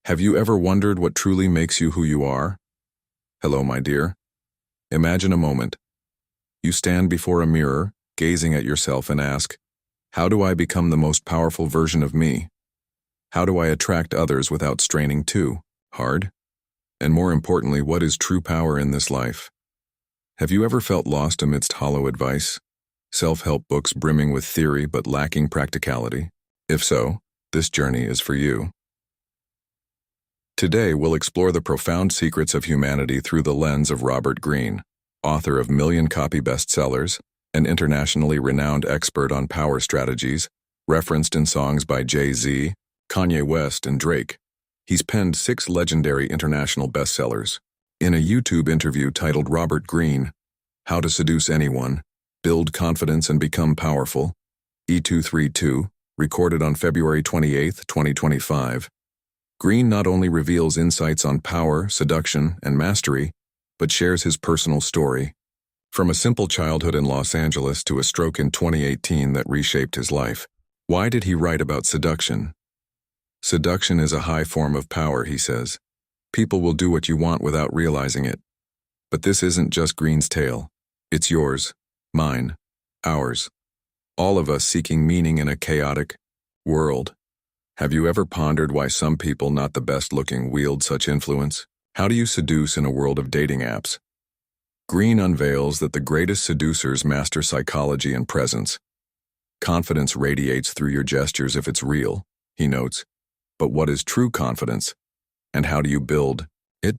Have you ever wondered what truly makes you who you are? Hello, my dear. Imagine a moment. You stand before a mirror, gazing at yourself and ask, how do I become the most powerful version of me? How do I attract others without straining too hard? And more importantly, what is true power in this life? Have you ever felt lost amidst hollow advice? Self-help books brimming with theory but lacking practicality? If so, this journey is for you. Today, we'll explore the profound secrets of humanity through the lens of Robert Greene, author of million-copy bestsellers, an internationally renowned expert on power strategies, referenced in songs by Jay-Z, Kanye West, and Drake. He's penned 6 legendary international bestsellers. In a YouTube interview titled Robert Greene, How to Seduce Anyone, Build Confidence and Become Powerful, E232, recorded on February 28, 2025, Greene not only reveals insights on power, seduction, and mastery, but shares his personal story. From a simple childhood in Los Angeles to a stroke in 2018 that reshaped his life. Why did he write about seduction? Seduction is a high form of power, he says. People will do what you want without realizing it. But this isn't just Greene's tale. It's yours, mine, ours. All of us seeking meaning in a chaotic world. Have you ever pondered why some people not the best-looking wield such influence? How do you seduce in a world of dating apps? Greene unveils that the greatest seducers master psychology and presence. Confidence radiates through your gestures if it's real, he notes. But what is true confidence? And how do you build it?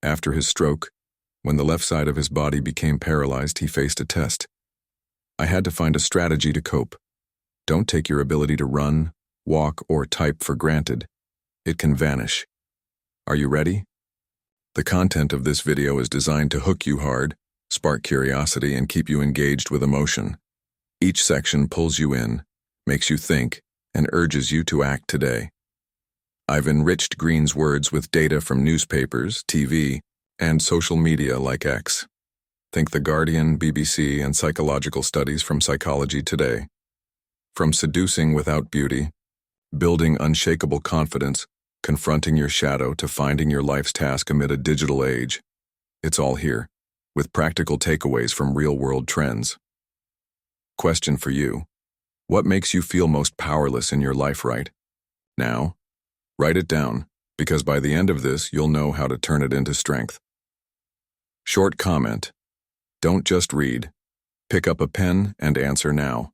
After his stroke, when the left side of his body became paralyzed, he faced a test. I had to find a strategy to cope. Don't take your ability to run, walk, or type for granted. It can vanish. Are you ready? The content of this video is designed to hook you hard, spark curiosity, and keep you engaged with emotion. Each section pulls you in, makes you think, and urges you to act today. I've enriched Greene's words with data from newspapers, TV, and social media like X. Think The Guardian, BBC, and psychological studies from Psychology Today. From seducing without beauty, building unshakable confidence, confronting your shadow to finding your life's task amid a digital age. It's all here, with practical takeaways from real-world trends. Question for you. What makes you feel most powerless in your life right now? Write it down, because by the end of this, you'll know how to turn it into strength. Short comment. Don't just read. Pick up a pen and answer now.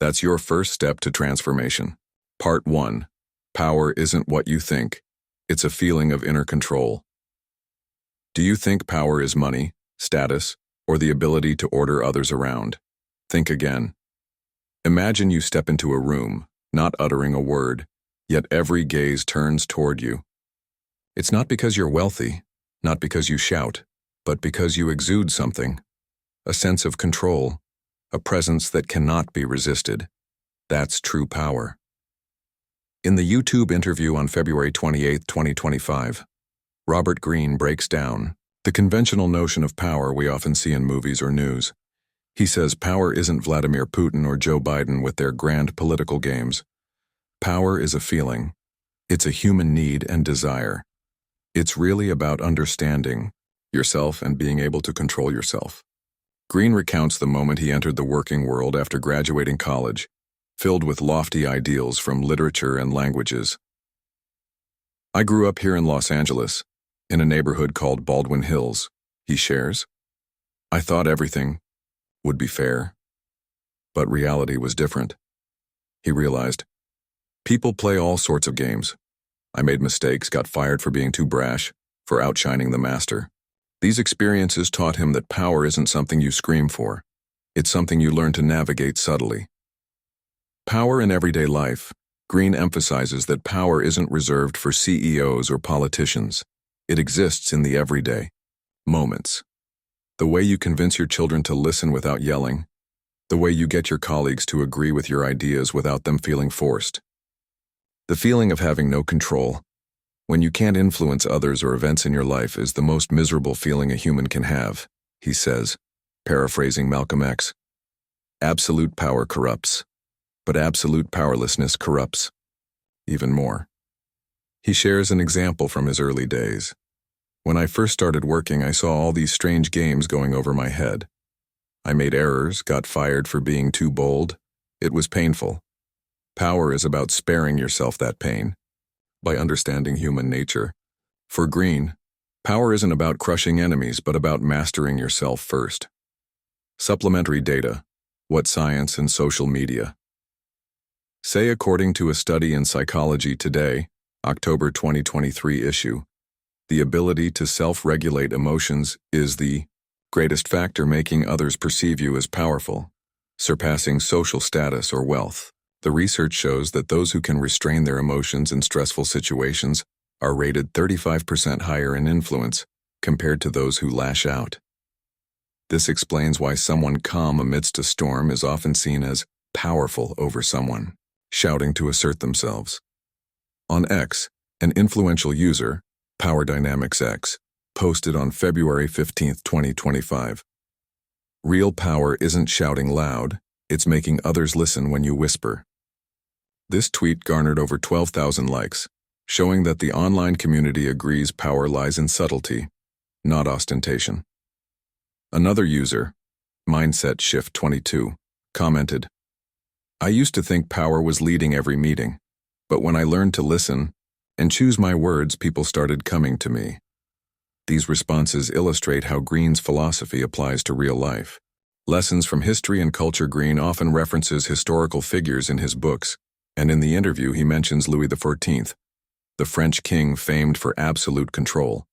That's your first step to transformation. Part 1. Power isn't what you think. It's a feeling of inner control. Do you think power is money, status, or the ability to order others around? Think again. Imagine you step into a room, not uttering a word, yet every gaze turns toward you. It's not because you're wealthy, not because you shout, but because you exude something. A sense of control, a presence that cannot be resisted. That's true power. In the YouTube interview on February 28, 2025, Robert Greene breaks down the conventional notion of power we often see in movies or news. He says power isn't Vladimir Putin or Joe Biden with their grand political games. Power is a feeling. It's a human need and desire. It's really about understanding yourself and being able to control yourself. Greene recounts the moment he entered the working world after graduating college, filled with lofty ideals from literature and languages. I grew up here in Los Angeles, in a neighborhood called Baldwin Hills, he shares. I thought everything would be fair, but reality was different. He realized, people play all sorts of games. I made mistakes, got fired for being too brash, for outshining the master. These experiences taught him that power isn't something you scream for. It's something you learn to navigate subtly. Power in everyday life. Greene emphasizes that power isn't reserved for CEOs or politicians. It exists in the everyday moments. The way you convince your children to listen without yelling. The way you get your colleagues to agree with your ideas without them feeling forced. The feeling of having no control, when you can't influence others or events in your life, is the most miserable feeling a human can have, he says, paraphrasing Malcolm X. Absolute power corrupts, but absolute powerlessness corrupts even more. He shares an example from his early days. When I first started working, I saw all these strange games going over my head. I made errors, got fired for being too bold. It was painful. Power is about sparing yourself that pain by understanding human nature. For Greene, power isn't about crushing enemies, but about mastering yourself first. Supplementary data. What science and social media say. According to a study in Psychology Today, October 2023 issue, the ability to self-regulate emotions is the greatest factor making others perceive you as powerful, surpassing social status or wealth. The research shows that those who can restrain their emotions in stressful situations are rated 35% higher in influence compared to those who lash out. This explains why someone calm amidst a storm is often seen as powerful over someone shouting to assert themselves. On X, an influential user, Power Dynamics X, posted on February 15, 2025. Real power isn't shouting loud, it's making others listen when you whisper. This tweet garnered over 12,000 likes, showing that the online community agrees power lies in subtlety, not ostentation. Another user, Mindset Shift 22, commented, I used to think power was leading every meeting, but when I learned to listen and choose my words, people started coming to me. These responses illustrate how Greene's philosophy applies to real life. Lessons from history and culture. Greene often references historical figures in his books, and in the interview he mentions Louis XIV, the French king famed for absolute control.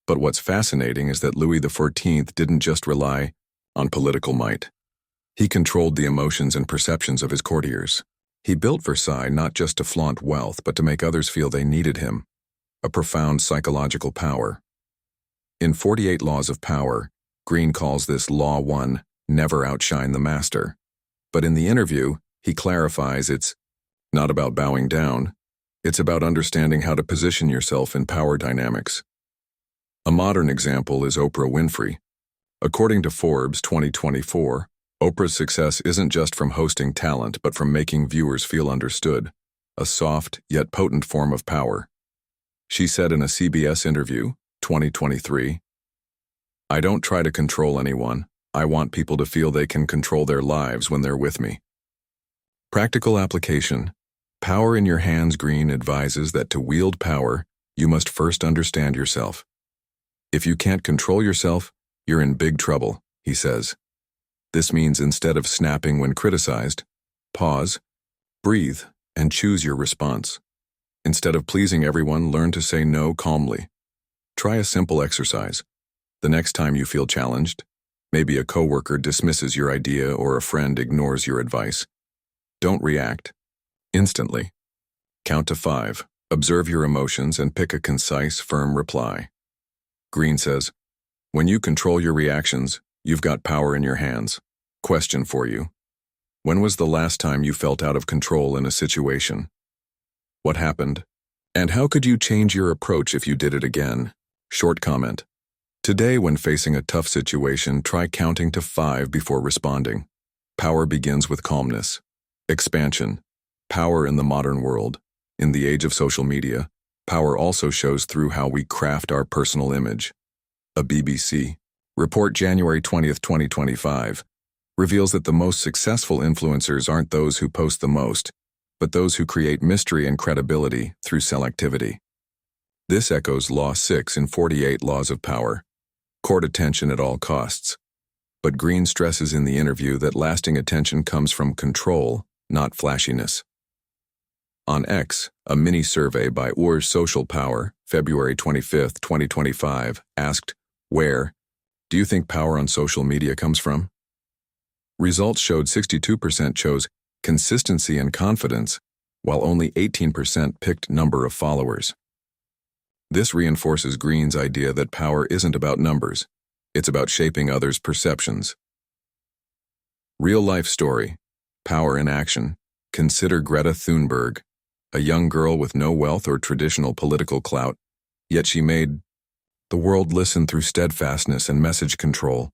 But what's fascinating is that Louis XIV didn't just rely on political might. He controlled the emotions and perceptions of his courtiers. He built Versailles not just to flaunt wealth, but to make others feel they needed him, a profound psychological power. In 48 Laws of Power, Greene calls this Law 1, never outshine the master. But in the interview, he clarifies it's not about bowing down, it's about understanding how to position yourself in power dynamics. A modern example is Oprah Winfrey. According to Forbes 2024, Oprah's success isn't just from hosting talent, but from making viewers feel understood, a soft yet potent form of power. She said in a CBS interview, 2023, I don't try to control anyone. I want people to feel they can control their lives when they're with me. Practical application. Power in your hands. Greene advises that to wield power, you must first understand yourself. If you can't control yourself, you're in big trouble, he says. This means instead of snapping when criticized, pause, breathe, and choose your response. Instead of pleasing everyone, learn to say no calmly. Try a simple exercise. The next time you feel challenged, maybe a coworker dismisses your idea or a friend ignores your advice, don't react. Instantly. Count to 5, observe your emotions, and pick a concise, firm reply. Greene says, when you control your reactions, you've got power in your hands. Question for you. When was the last time you felt out of control in a situation? What happened? And how could you change your approach if you did it again? Short comment. Today, when facing a tough situation, try counting to 5 before responding. Power begins with calmness. Expansion. Power in the modern world. In the age of social media, power also shows through how we craft our personal image. A BBC report January 20, 2025, reveals that the most successful influencers aren't those who post the most, but those who create mystery and credibility through selectivity. This echoes Law 6 in 48 Laws of Power. Court attention at all costs. But Greene stresses in the interview that lasting attention comes from control, not flashiness. On X, a mini-survey by Urs Social Power, February 25, 2025, asked, where do you think power on social media comes from? Results showed 62% chose consistency and confidence, while only 18% picked number of followers. This reinforces Greene's idea that power isn't about numbers, it's about shaping others' perceptions. Real-life story, power in action. Consider Greta Thunberg, a young girl with no wealth or traditional political clout, yet she made the world listen through steadfastness and message control.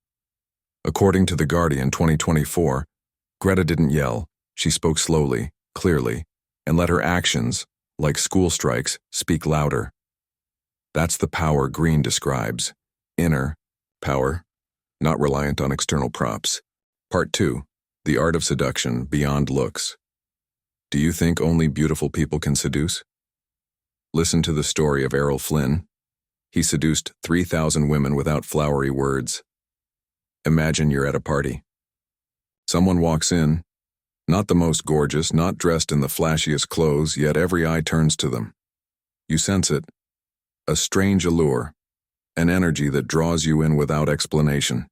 According to The Guardian 2024, Greta didn't yell, she spoke slowly, clearly, and let her actions, like school strikes, speak louder. That's the power Greene describes. Inner power, not reliant on external props. Part 2. The Art of Seduction Beyond Looks. Do you think only beautiful people can seduce? Listen to the story of Errol Flynn. He seduced 3,000 women without flowery words. Imagine you're at a party. Someone walks in, not the most gorgeous, not dressed in the flashiest clothes, yet every eye turns to them. You sense it. A strange allure, an energy that draws you in without explanation.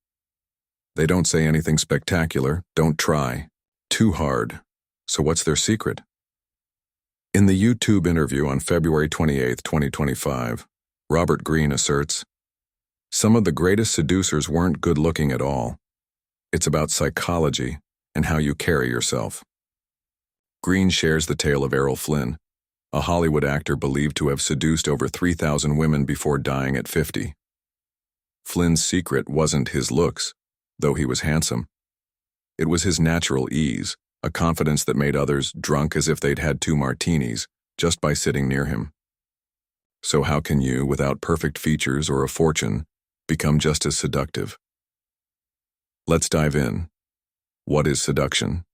They don't say anything spectacular, don't try. Too hard. So what's their secret? In the YouTube interview on February 28, 2025, Robert Greene asserts, "Some of the greatest seducers weren't good-looking at all. It's about psychology and how you carry yourself." Greene shares the tale of Errol Flynn, a Hollywood actor believed to have seduced over 3,000 women before dying at 50. Flynn's secret wasn't his looks, though he was handsome. It was his natural ease, a confidence that made others drunk as if they'd had 2 martinis just by sitting near him. So how can you, without perfect features or a fortune, become just as seductive? Let's dive in. What is seduction?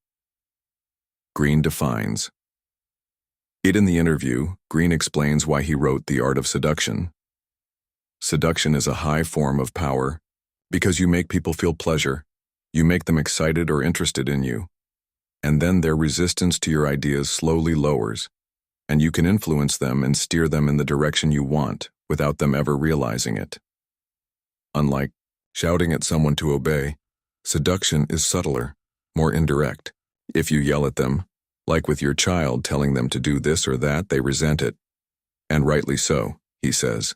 Greene defines it. In the interview, Greene explains why he wrote The Art of Seduction. Seduction is a high form of power because you make people feel pleasure, you make them excited or interested in you, and then their resistance to your ideas slowly lowers, and you can influence them and steer them in the direction you want without them ever realizing it. Unlike shouting at someone to obey, seduction is subtler, more indirect. If you yell at them, like with your child telling them to do this or that, they resent it. And rightly so, he says.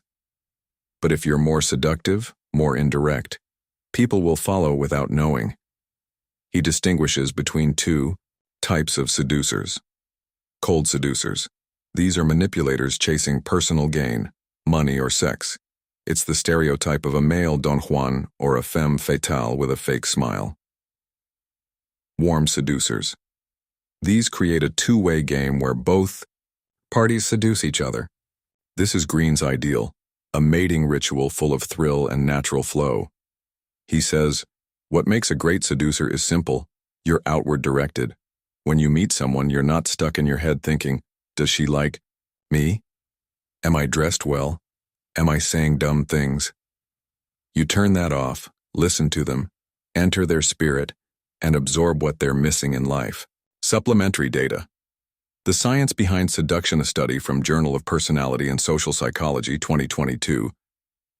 But if you're more seductive, more indirect, people will follow without knowing. He distinguishes between 2 types of seducers. Cold seducers. These are manipulators chasing personal gain, money or sex. It's the stereotype of a male Don Juan or a femme fatale with a fake smile. Warm seducers. These create a 2-way game where both parties seduce each other. This is Greene's ideal, a mating ritual full of thrill and natural flow. He says, what makes a great seducer is simple. You're outward directed. When you meet someone, you're not stuck in your head thinking, does she like me? Am I dressed well? Am I saying dumb things? You turn that off, listen to them, enter their spirit, and absorb what they're missing in life. Supplementary data. The science behind seduction, a study from Journal of Personality and Social Psychology 2022,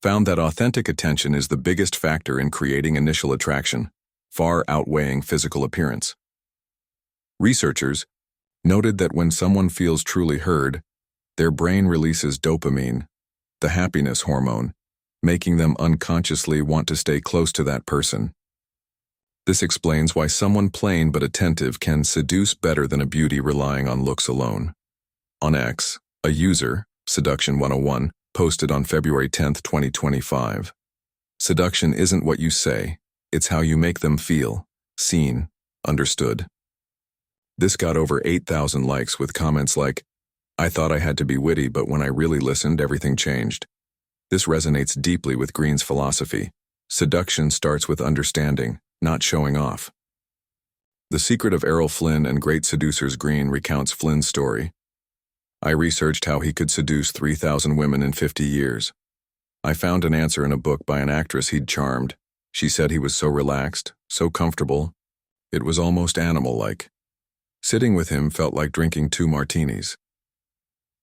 found that authentic attention is the biggest factor in creating initial attraction, far outweighing physical appearance. Researchers noted that when someone feels truly heard, their brain releases dopamine, the happiness hormone, making them unconsciously want to stay close to that person. This explains why someone plain but attentive can seduce better than a beauty relying on looks alone. On X, a user, Seduction 101, posted on February 10, 2025. Seduction isn't what you say, it's how you make them feel, seen, understood. This got over 8,000 likes with comments like, I thought I had to be witty, but when I really listened, everything changed. This resonates deeply with Greene's philosophy. Seduction starts with understanding, not showing off. The Secret of Errol Flynn and Great Seducers. Greene recounts Flynn's story. I researched how he could seduce 3,000 women in 50 years. I found an answer in a book by an actress he'd charmed. She said he was so relaxed, so comfortable. It was almost animal-like. Sitting with him felt like drinking 2 martinis.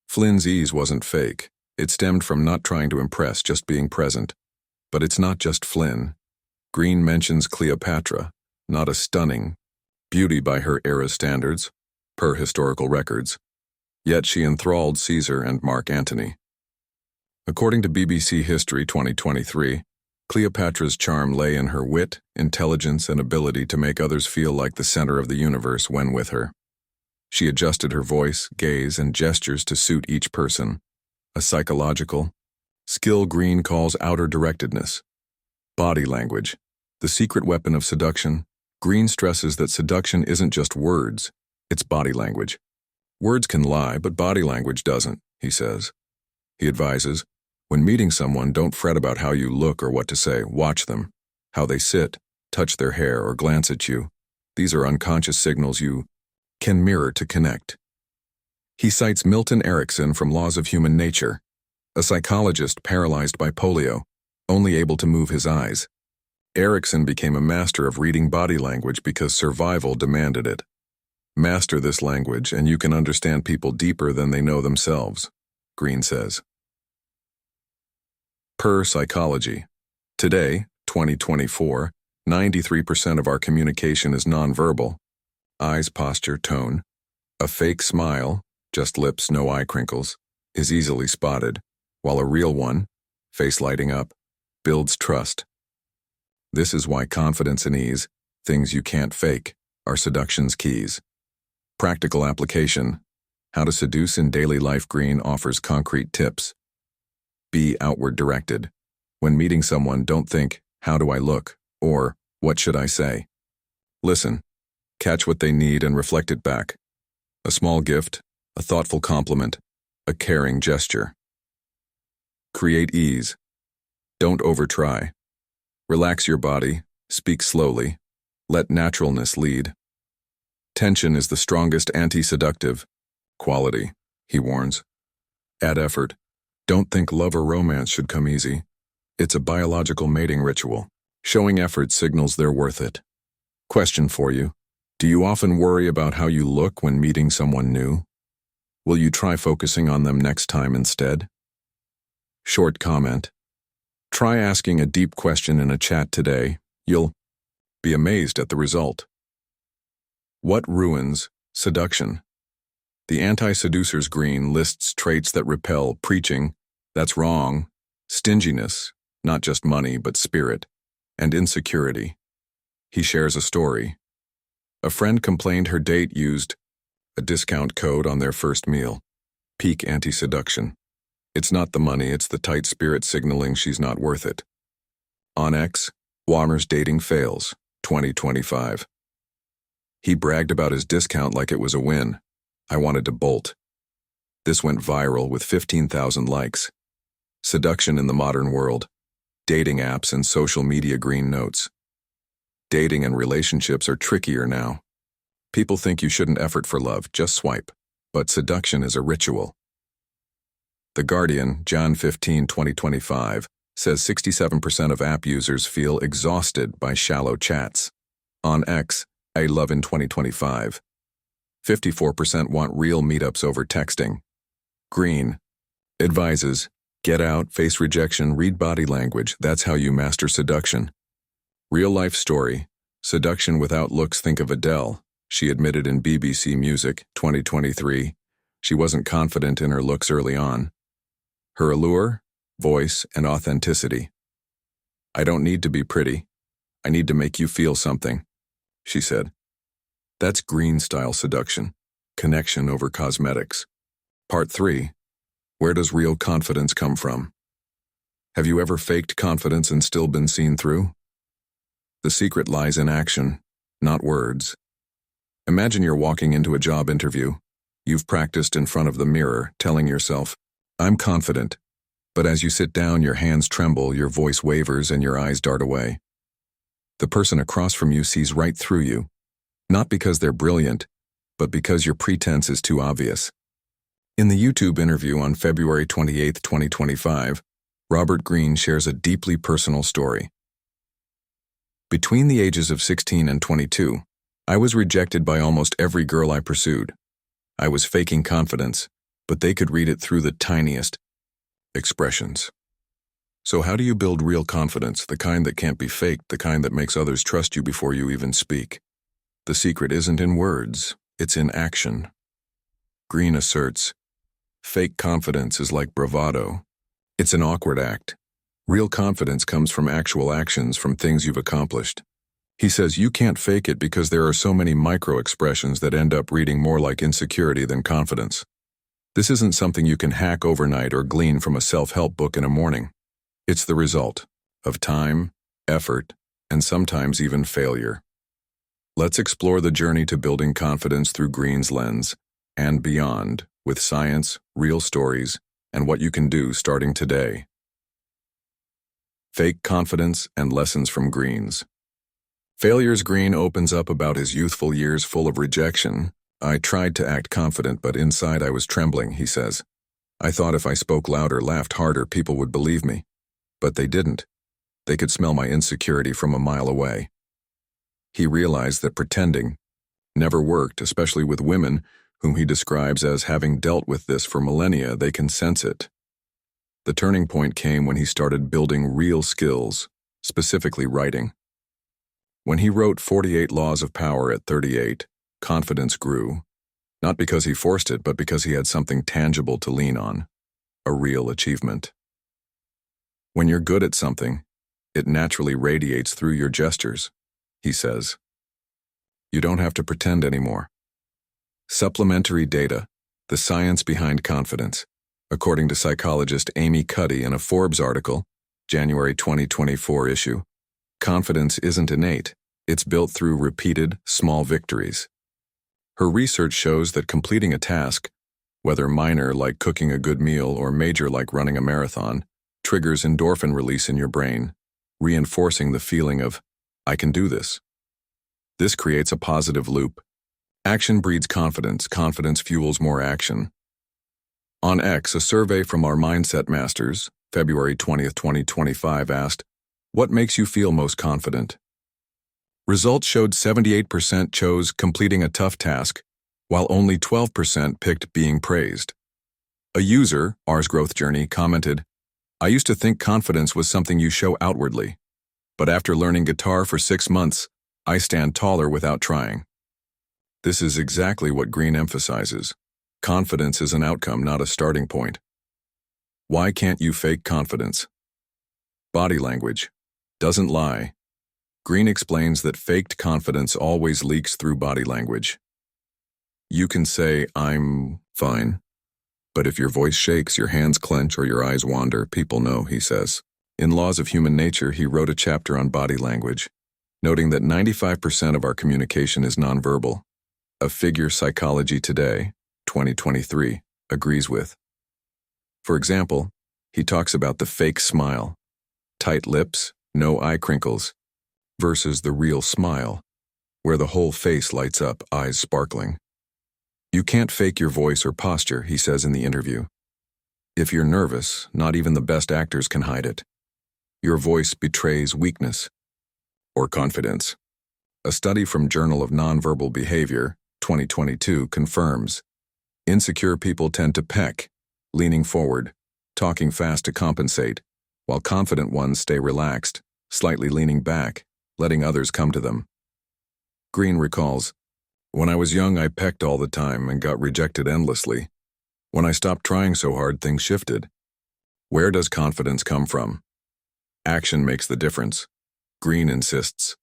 Flynn's ease wasn't fake. It stemmed from not trying to impress, just being present. But it's not just Flynn. Greene mentions Cleopatra, not a stunning beauty by her era's standards, per historical records, yet she enthralled Caesar and Mark Antony. According to BBC History 2023, Cleopatra's charm lay in her wit, intelligence, and ability to make others feel like the center of the universe when with her. She adjusted her voice, gaze, and gestures to suit each person, a psychological skill Greene calls outer directedness. Body language. The secret weapon of seduction. Greene stresses that seduction isn't just words, it's body language. Words can lie, but body language doesn't, he says. He advises, when meeting someone, don't fret about how you look or what to say. Watch them, how they sit, touch their hair, or glance at you. These are unconscious signals you can mirror to connect. He cites Milton Erickson from Laws of Human Nature, a psychologist paralyzed by polio, only able to move his eyes. Erickson became a master of reading body language because survival demanded it. Master this language and you can understand people deeper than they know themselves, Greene says. Per Psychology. Today, 2024, 93% of our communication is nonverbal. Eyes, posture, tone. A fake smile, just lips, no eye crinkles, is easily spotted, while a real one, face lighting up, builds trust. This is why confidence and ease, things you can't fake, are seduction's keys. Practical application. How to seduce in daily life. Greene offers concrete tips. Be outward directed. When meeting someone, don't think, how do I look? Or, what should I say? Listen. Catch what they need and reflect it back. A small gift, a thoughtful compliment, a caring gesture. Create ease. Don't overtry. Relax your body, speak slowly, let naturalness lead. Tension is the strongest anti-seductive quality, he warns. Add effort. Don't think love or romance should come easy. It's a biological mating ritual. Showing effort signals they're worth it. Question for you. Do you often worry about how you look when meeting someone new? Will you try focusing on them next time instead? Short comment. Try asking a deep question in a chat today. You'll be amazed at the result. What ruins seduction? The anti-seducer's Greene lists traits that repel: preaching, that's wrong, stinginess, not just money but spirit, and insecurity. He shares a story. A friend complained her date used a discount code on their first meal. Peak anti-seduction. It's not the money, it's the tight spirit signaling she's not worth it. On X, Warmer's dating fails, 2025. He bragged about his discount like it was a win. I wanted to bolt. This went viral with 15,000 likes. Seduction in the modern world. Dating apps and social media. Greene notes. Dating and relationships are trickier now. People think you shouldn't effort for love, just swipe. But seduction is a ritual. The Guardian, John 15, 2025, says 67% of app users feel exhausted by shallow chats. On X, I love in 2025. 54% want real meetups over texting. Greene advises, get out, face rejection, read body language. That's how you master seduction. Real life story. Seduction without looks. Think of Adele. She admitted in BBC Music, 2023, she wasn't confident in her looks early on. Her allure, voice, and authenticity. I don't need to be pretty. I need to make you feel something, she said. That's Greene-style seduction. Connection over cosmetics. Part 3. Where does real confidence come from? Have you ever faked confidence and still been seen through? The secret lies in action, not words. Imagine you're walking into a job interview. You've practiced in front of the mirror, telling yourself, I'm confident. But as you sit down, your hands tremble, your voice wavers, and your eyes dart away. The person across from you sees right through you. Not because they're brilliant, but because your pretense is too obvious. In the YouTube interview on February 28, 2025, Robert Greene shares a deeply personal story. Between the ages of 16 and 22, I was rejected by almost every girl I pursued. I was faking confidence, but they could read it through the tiniest expressions. So how do you build real confidence, the kind that can't be faked, the kind that makes others trust you before you even speak? The secret isn't in words, it's in action. Greene asserts, fake confidence is like bravado. It's an awkward act. Real confidence comes from actual actions, from things you've accomplished. He says you can't fake it because there are so many micro-expressions that end up reading more like insecurity than confidence. This isn't something you can hack overnight or glean from a self-help book in a morning. It's the result of time, effort, and sometimes even failure. Let's explore the journey to building confidence through Greene's lens. and beyond, with science, real stories, and what you can do starting today. Fake confidence and lessons from Greene's. Failures. Greene opens up about his youthful years full of rejection. I tried to act confident, but inside I was trembling, he says. I thought if I spoke louder, laughed harder, people would believe me. But they didn't. They could smell my insecurity from a mile away. He realized that pretending never worked, especially with women, whom he describes as having dealt with this for millennia. They can sense it. The turning point came when he started building real skills, specifically writing. When he wrote 48 Laws of Power at 38, confidence grew, not because he forced it, but because he had something tangible to lean on, a real achievement. When you're good at something, it naturally radiates through your gestures, he says. You don't have to pretend anymore. Supplementary data, the science behind confidence. According to psychologist Amy Cuddy in a Forbes article, January 2024 issue, confidence isn't innate, it's built through repeated, small victories. Her research shows that completing a task, whether minor like cooking a good meal or major like running a marathon, triggers endorphin release in your brain, reinforcing the feeling of, I can do this. This creates a positive loop. Action breeds confidence, confidence fuels more action. On X, a survey from our Mindset Masters, February 20th, 2025 asked, what makes you feel most confident? Results showed 78% chose completing a tough task, while only 12% picked being praised. A user, R's Growth Journey, commented, I used to think confidence was something you show outwardly, but after learning guitar for 6 months, I stand taller without trying. This is exactly what Greene emphasizes. Confidence is an outcome, not a starting point. Why can't you fake confidence? Body language doesn't lie. Greene explains that faked confidence always leaks through body language. You can say, I'm fine, but if your voice shakes, your hands clench, or your eyes wander, people know, he says. In Laws of Human Nature, he wrote a chapter on body language, noting that 95% of our communication is nonverbal, a figure Psychology Today, 2023, agrees with. For example, he talks about the fake smile, tight lips, no eye crinkles, versus the real smile, where the whole face lights up, eyes sparkling. You can't fake your voice or posture, he says in the interview. If you're nervous, not even the best actors can hide it. Your voice betrays weakness or confidence. A study from Journal of Nonverbal Behavior, 2022, confirms insecure people tend to peck, leaning forward, talking fast to compensate, while confident ones stay relaxed, slightly leaning back, letting others come to them. Greene recalls, when I was young, I pecked all the time and got rejected endlessly. When I stopped trying so hard, things shifted. Where does confidence come from? Action makes the difference. Greene insists.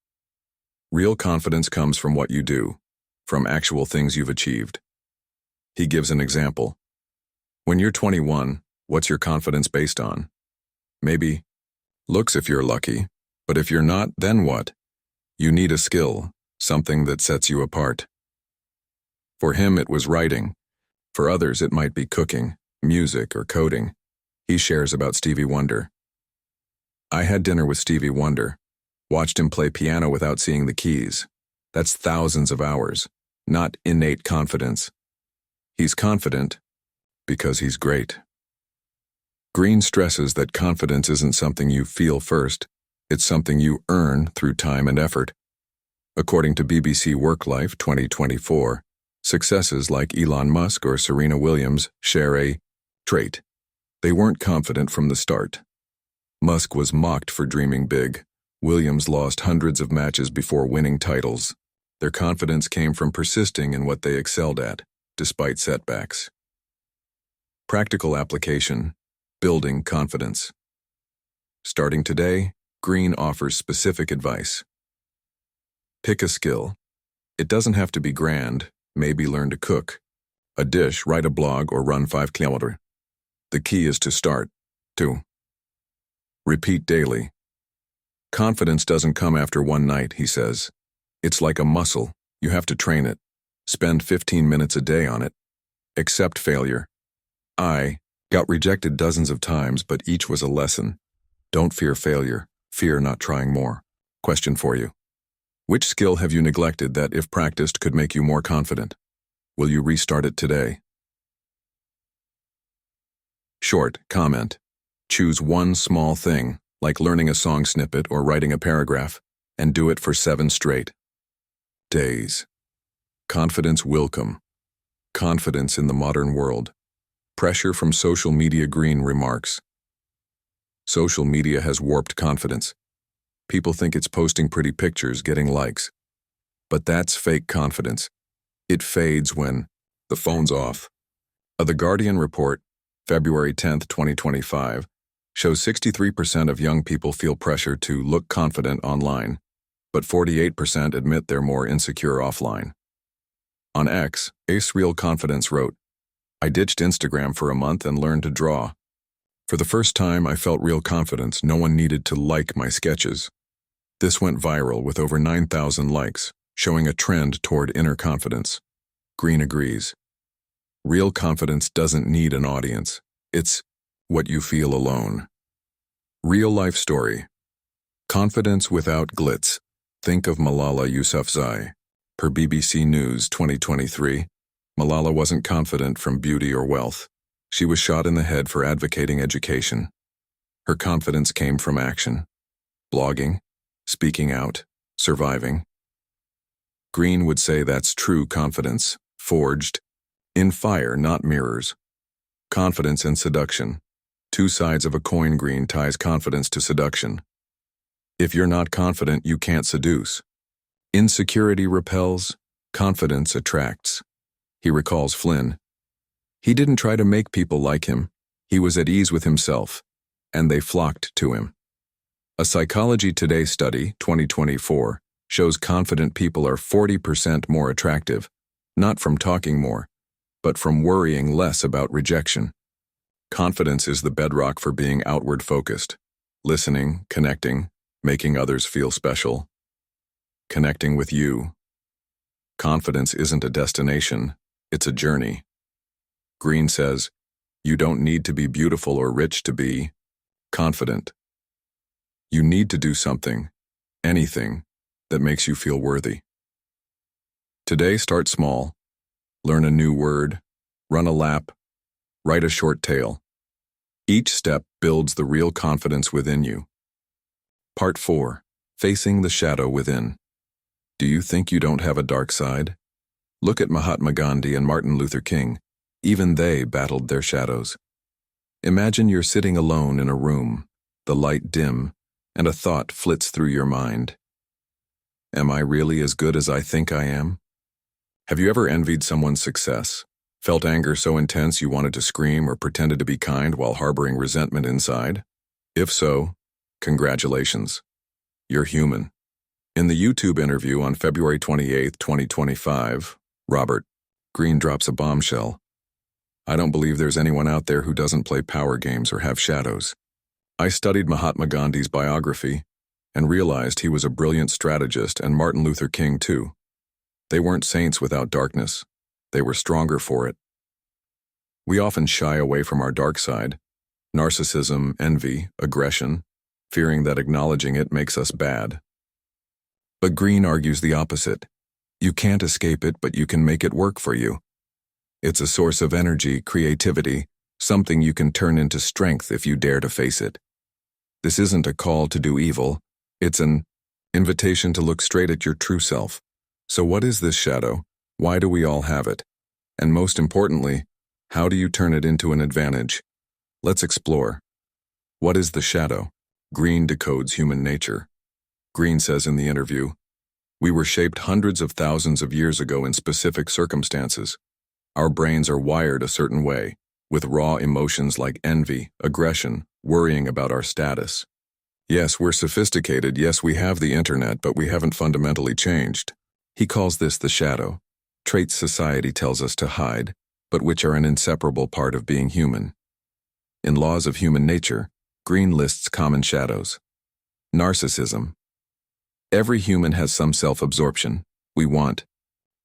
Real confidence comes from what you do, from actual things you've achieved. He gives an example. When you're 21, what's your confidence based on? Maybe looks if you're lucky, but if you're not, then what? You need a skill, something that sets you apart. For him, it was writing. For others, it might be cooking, music, or coding. He shares about Stevie Wonder. I had dinner with Stevie Wonder, watched him play piano without seeing the keys. That's thousands of hours, not innate confidence. He's confident because he's great. Greene stresses that confidence isn't something you feel first, it's something you earn through time and effort. According to BBC WorkLife 2024, successes like Elon Musk or Serena Williams share a trait. They weren't confident from the start. Musk was mocked for dreaming big. Williams lost hundreds of matches before winning titles. Their confidence came from persisting in what they excelled at, despite setbacks. Practical application, building confidence. Starting today, Greene offers specific advice. Pick a skill. It doesn't have to be grand, maybe learn to cook. A dish, write a blog, or run 5 kilometers. The key is to start. 2. Repeat daily. Confidence doesn't come after one night, he says. It's like a muscle. You have to train it. Spend 15 minutes a day on it. Accept failure. I got rejected dozens of times, but each was a lesson. Don't fear failure. Fear not trying more. Question for you. Which skill have you neglected that, if practiced, could make you more confident? Will you restart it today? Short comment. Choose one small thing, like learning a song snippet or writing a paragraph, and do it for 7 straight days. Confidence will come. Confidence in the modern world. Pressure from social media. Greene remarks. Social media has warped confidence. People think it's posting pretty pictures, getting likes. But that's fake confidence. It fades when the phone's off. The Guardian report, February 10, 2025, shows 63% of young people feel pressure to look confident online, but 48% admit they're more insecure offline. On X, Ace Real Confidence wrote, "I ditched Instagram for a month and learned to draw. For the first time, I felt real confidence. No one needed to like my sketches." This went viral with over 9,000 likes, showing a trend toward inner confidence. Greene agrees. Real confidence doesn't need an audience. It's what you feel alone. Real life story. Confidence without glitz. Think of Malala Yousafzai. Per BBC News 2023, Malala wasn't confident from beauty or wealth. She was shot in the head for advocating education. Her confidence came from action. Blogging, speaking out, surviving. Greene would say that's true confidence, forged in fire, not mirrors. Confidence and seduction. 2 sides of a coin. Greene ties confidence to seduction. If you're not confident, you can't seduce. Insecurity repels, confidence attracts. He recalls Flynn. He didn't try to make people like him. He was at ease with himself, and they flocked to him. A Psychology Today study, 2024, shows confident people are 40% more attractive, not from talking more, but from worrying less about rejection. Confidence is the bedrock for being outward focused, listening, connecting, making others feel special, connecting with you. Confidence isn't a destination, it's a journey. Greene says, you don't need to be beautiful or rich to be confident. You need to do something, anything, that makes you feel worthy. Today, start small. Learn a new word, run a lap, write a short tale. Each step builds the real confidence within you. Part 4. Facing the shadow within. Do you think you don't have a dark side? Look at Mahatma Gandhi and Martin Luther King. Even they battled their shadows. Imagine you're sitting alone in a room, the light dim, and a thought flits through your mind. Am I really as good as I think I am? Have you ever envied someone's success? Felt anger so intense you wanted to scream, or pretended to be kind while harboring resentment inside? If so, congratulations. You're human. In the YouTube interview on February 28, 2025, Robert Greene drops a bombshell. I don't believe there's anyone out there who doesn't play power games or have shadows. I studied Mahatma Gandhi's biography and realized he was a brilliant strategist, and Martin Luther King too. They weren't saints without darkness. They were stronger for it. We often shy away from our dark side, narcissism, envy, aggression, fearing that acknowledging it makes us bad. But Greene argues the opposite. You can't escape it, but you can make it work for you. It's a source of energy, creativity, something you can turn into strength if you dare to face it. This isn't a call to do evil. It's an invitation to look straight at your true self. So what is this shadow? Why do we all have it? And most importantly, how do you turn it into an advantage? Let's explore. What is the shadow? Greene decodes human nature. Greene says in the interview, we were shaped hundreds of thousands of years ago in specific circumstances. Our brains are wired a certain way, with raw emotions like envy, aggression, worrying about our status. Yes, we're sophisticated, yes, we have the internet, but we haven't fundamentally changed. He calls this the shadow, traits society tells us to hide, but which are an inseparable part of being human. In Laws of Human Nature, Greene lists common shadows. Narcissism. Every human has some self-absorption. We want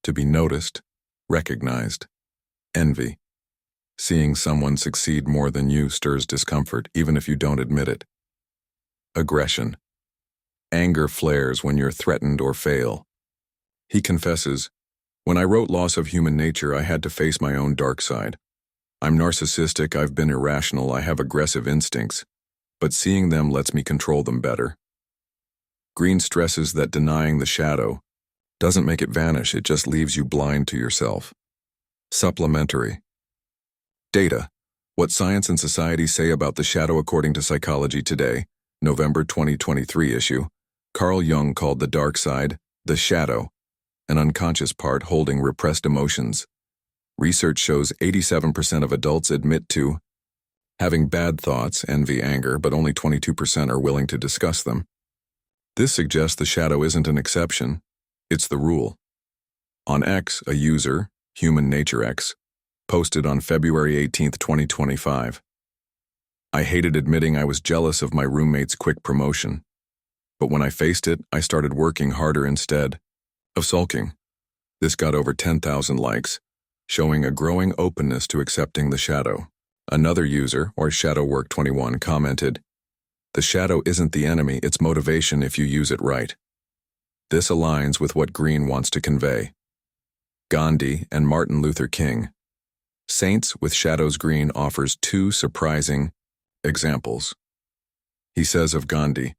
to be noticed, recognized. Envy. Seeing someone succeed more than you stirs discomfort, even if you don't admit it. Aggression. Anger flares when you're threatened or fail. He confesses, "When I wrote Loss of Human Nature, I had to face my own dark side. I'm narcissistic, I've been irrational, I have aggressive instincts, but seeing them lets me control them better." Greene stresses that denying the shadow doesn't make it vanish, it just leaves you blind to yourself. Supplementary. Data. What Science and Society Say About the Shadow According to Psychology Today, November 2023 issue. Carl Jung called the dark side the shadow, an unconscious part holding repressed emotions. Research shows 87% of adults admit to having bad thoughts, envy, anger, but only 22% are willing to discuss them. This suggests the shadow isn't an exception, it's the rule. On X, a user, Human Nature X, posted on February 18, 2025. "I hated admitting I was jealous of my roommate's quick promotion. But when I faced it, I started working harder instead of sulking." This got over 10,000 likes, showing a growing openness to accepting the shadow. Another user, or ShadowWork21, commented, "The shadow isn't the enemy, it's motivation if you use it right." This aligns with what Greene wants to convey. Gandhi and Martin Luther King. Saints with Shadows. Greene offers two surprising examples. He says of Gandhi,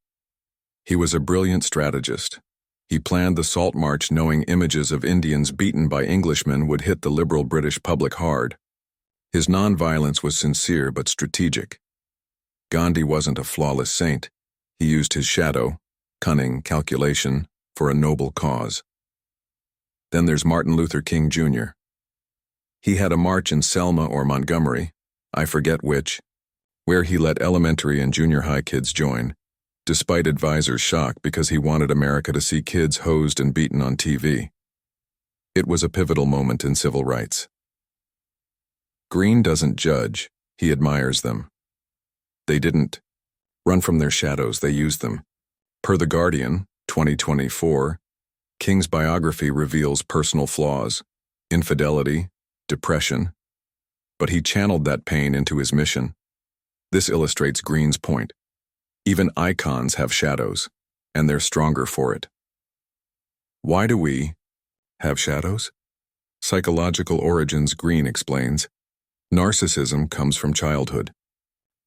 "He was a brilliant strategist. He planned the Salt March knowing images of Indians beaten by Englishmen would hit the liberal British public hard. His nonviolence was sincere but strategic. Gandhi wasn't a flawless saint. He used his shadow, cunning, calculation, for a noble cause." Then there's Martin Luther King Jr. He had a march in Selma or Montgomery, I forget which, where he let elementary and junior high kids join, despite advisors' shock because he wanted America to see kids hosed and beaten on TV. It was a pivotal moment in civil rights. Greene doesn't judge, he admires them. They didn't run from their shadows, they used them. Per The Guardian, 2024, King's biography reveals personal flaws, infidelity, depression, but he channeled that pain into his mission. This illustrates Greene's point. Even icons have shadows, and they're stronger for it. Why do we have shadows? Psychological origins. Greene explains, narcissism comes from childhood.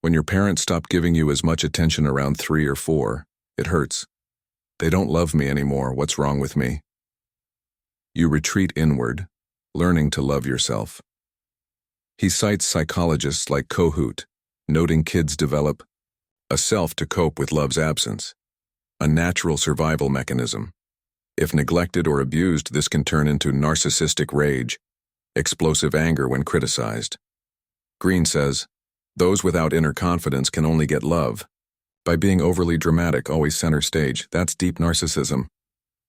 When your parents stop giving you as much attention around 3 or 4, it hurts. They don't love me anymore, what's wrong with me? You retreat inward, learning to love yourself. He cites psychologists like Kohut, noting kids develop a self to cope with love's absence, a natural survival mechanism. If neglected or abused, this can turn into narcissistic rage, explosive anger when criticized. Greene says, those without inner confidence can only get love by being overly dramatic, always center stage. That's deep narcissism.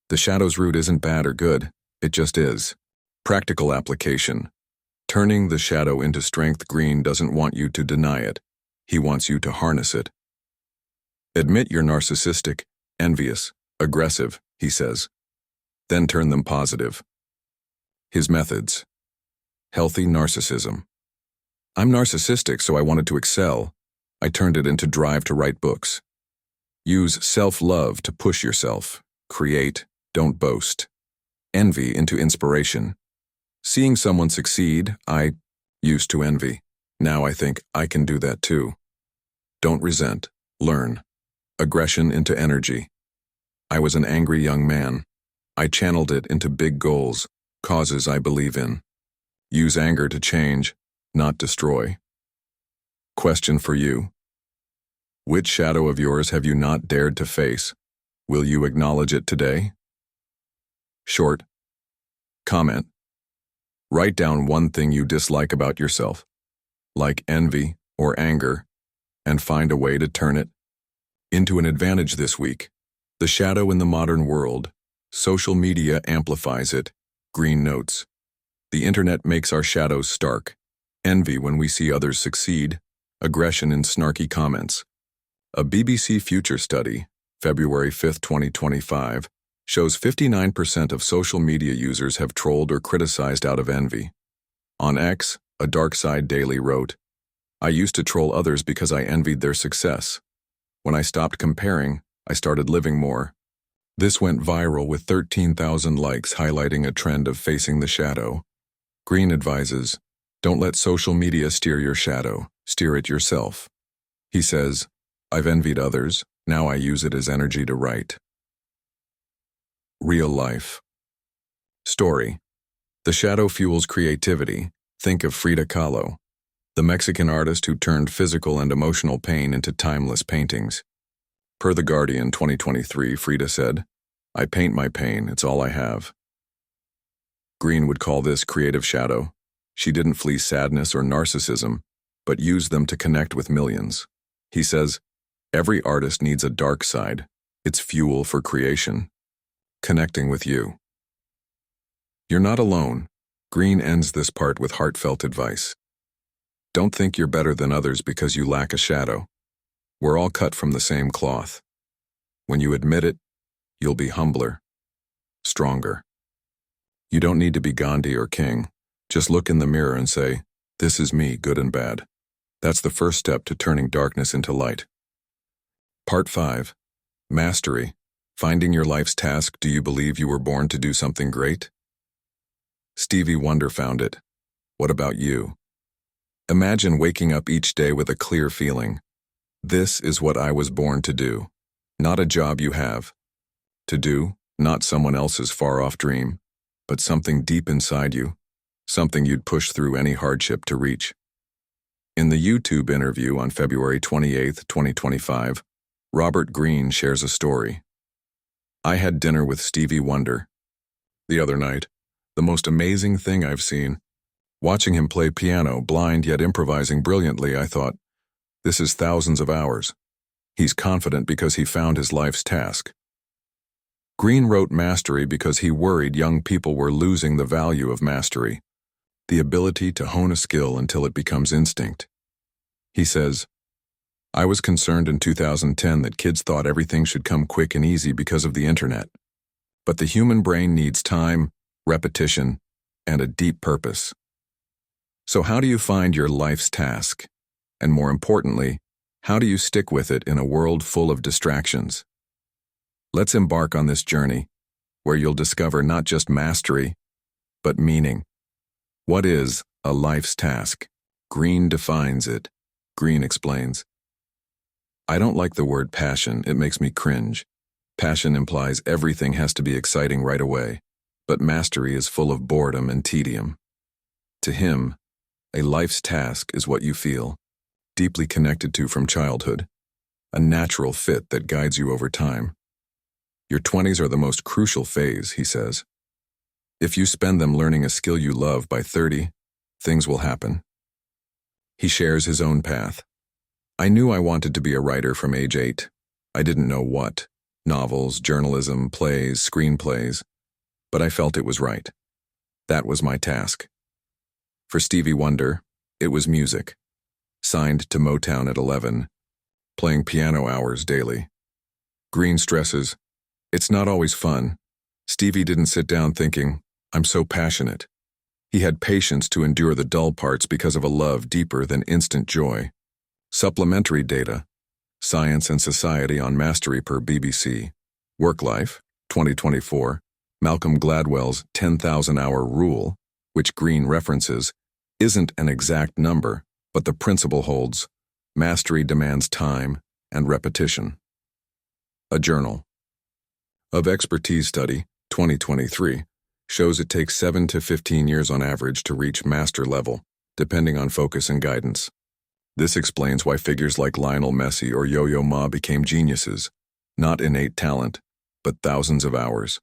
The shadow's root isn't bad or good, it just is. Practical application. Turning the shadow into strength. Greene doesn't want you to deny it. He wants you to harness it. Admit you're narcissistic, envious, aggressive, he says. Then turn them positive. His methods. Healthy narcissism. I'm narcissistic, so I wanted to excel. I turned it into drive to write books. Use self-love to push yourself. Create, don't boast. Envy into inspiration. Seeing someone succeed, I used to envy. Now I think I can do that too. Don't resent, learn. Aggression into energy. I was an angry young man. I channeled it into big goals, causes I believe in. Use anger to change, not destroy. Question for you. Which shadow of yours have you not dared to face? Will you acknowledge it today? Short. Comment. Write down one thing you dislike about yourself, like envy or anger, and find a way to turn it into an advantage this week. The shadow in the modern world. Social media amplifies it. Greene notes. The internet makes our shadows stark. Envy when we see others succeed. Aggression in snarky comments. A BBC Future study, February 5, 2025, shows 59% of social media users have trolled or criticized out of envy. On X, A Dark Side Daily wrote, "I used to troll others because I envied their success. When I stopped comparing, I started living more." This went viral with 13,000 likes, highlighting a trend of facing the shadow. Greene advises, "Don't let social media steer your shadow, steer it yourself." He says, "I've envied others, now I use it as energy to write." Real life. Story. The shadow fuels creativity. Think of Frida Kahlo, the Mexican artist who turned physical and emotional pain into timeless paintings. Per The Guardian 2023, Frida said, "I paint my pain, it's all I have." Greene would call this creative shadow. She didn't flee sadness or narcissism, but used them to connect with millions. He says, "Every artist needs a dark side. It's fuel for creation." Connecting with you. You're not alone. Greene ends this part with heartfelt advice. Don't think you're better than others because you lack a shadow. We're all cut from the same cloth. When you admit it, you'll be humbler, stronger. You don't need to be Gandhi or King. Just look in the mirror and say, "This is me, good and bad." That's the first step to turning darkness into light. Part 5. Mastery. Finding your life's task. Do you believe you were born to do something great? Stevie Wonder found it. What about you? Imagine waking up each day with a clear feeling. This is what I was born to do. Not a job you have to do, not someone else's far-off dream, but something deep inside you, something you'd push through any hardship to reach. In the YouTube interview on February 28, 2025, Robert Greene shares a story. "I had dinner with Stevie Wonder the other night. The most amazing thing I've seen. Watching him play piano, blind yet improvising brilliantly, I thought, this is thousands of hours. He's confident because he found his life's task." Greene wrote Mastery because he worried young people were losing the value of mastery, the ability to hone a skill until it becomes instinct. He says, "I was concerned in 2010 that kids thought everything should come quick and easy because of the internet. But the human brain needs time, repetition, and a deep purpose. So how do you find your life's task? And more importantly, how do you stick with it in a world full of distractions? Let's embark on this journey, where you'll discover not just mastery, but meaning. What is a life's task? Greene defines it. Greene explains, "I don't like the word passion, it makes me cringe. Passion implies everything has to be exciting right away, but mastery is full of boredom and tedium. To him, a life's task is what you feel, deeply connected to from childhood, a natural fit that guides you over time. Your 20s are the most crucial phase," he says. "If you spend them learning a skill you love by 30, things will happen." He shares his own path. "I knew I wanted to be a writer from age 8. I didn't know what. Novels, journalism, plays, screenplays. But I felt it was right. That was my task." For Stevie Wonder, it was music. Signed to Motown at 11, playing piano hours daily. Greene stresses, "It's not always fun." Stevie didn't sit down thinking, "I'm so passionate." He had patience to endure the dull parts because of a love deeper than instant joy. Supplementary data. Science and Society on Mastery per BBC. Work Life, 2024. Malcolm Gladwell's 10,000-hour rule, which Greene references, isn't an exact number, but the principle holds. Mastery demands time and repetition. A journal of expertise study, 2023, shows it takes 7 to 15 years on average to reach master level, depending on focus and guidance. This explains why figures like Lionel Messi or Yo-Yo Ma became geniuses, not innate talent, but thousands of hours.